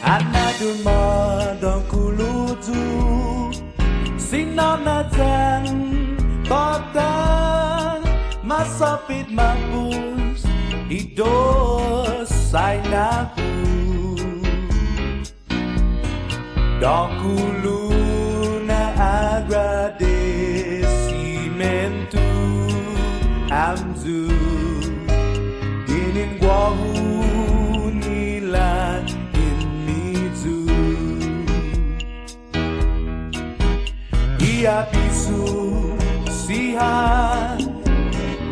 Anaduma don kuluju Sinana jan Totan Masapit mampus Idos sainaku Don kuluna agradecimentu Amzu Dinin guahu nilan inmizu Ia pisu siha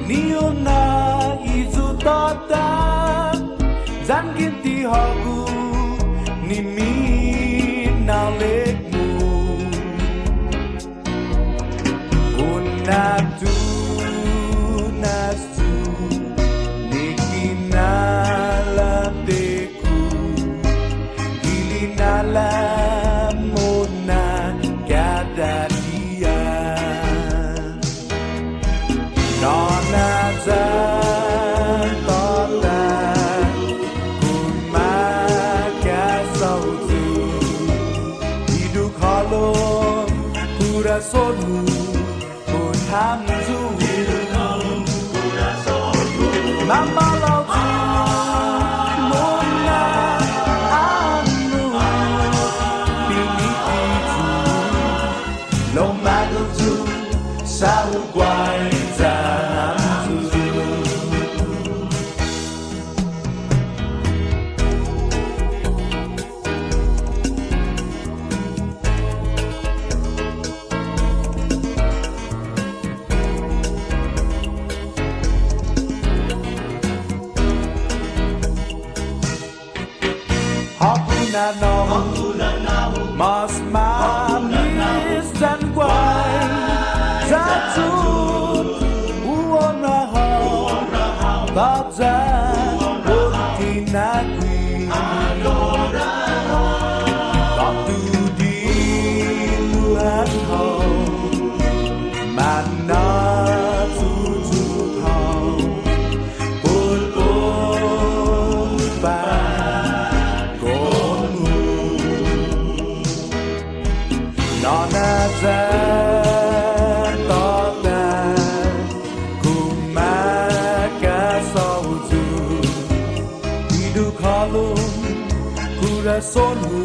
Niona izu tota Zan ginti hogu Nimi nalekmu Unatu nastu Nikinalateku Ilinalamunna kadadia Nona zan tota Kumaka sautu Hiduk halom pura sonu Pun hamzu Mama lautu Mona anu Pini itu Lo magutu Sau guai zahamzu Hakuna no Mas manis dan guai Zatut Uon rahau Babzan Ultinagui Waktu di luar kau Mana tujuh kau Pulpul Nona zan tota Kumaka sautu Hiduk halum Kurasonu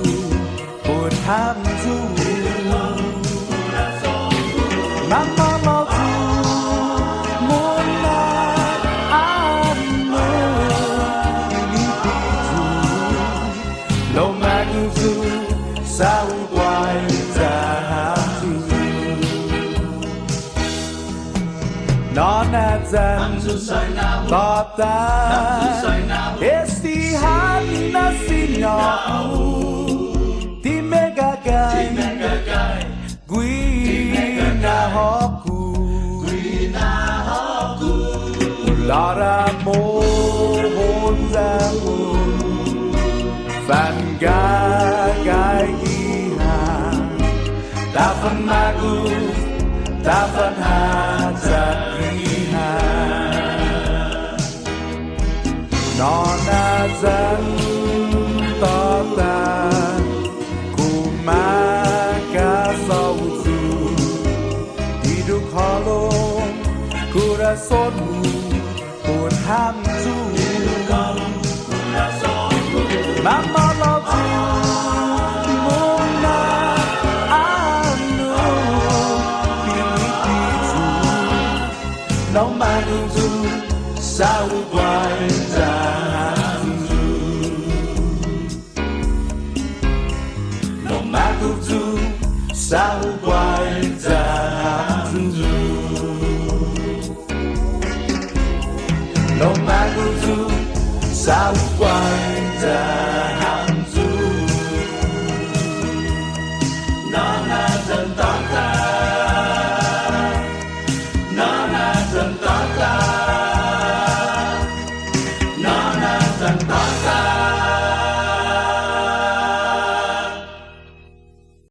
Pun hamzu Mama lautu Mona anu Ini pitu Lo maguzu Sau guai Nona zan tota Estihan nasinyaku Di megagai Gwina hoku Lara mohon zamu Van gagai iha Tafan magu Tafan hajat iha Nona zan tota Kumaka sautu Hiduk halom Kurasonu Pun hamzu Mama lautu Mona anu Pini pitu Lo maguzu Sau guai zahamzu Lo maguzu Sau guai zahamzu Lo maguzu Sau guai zahamzu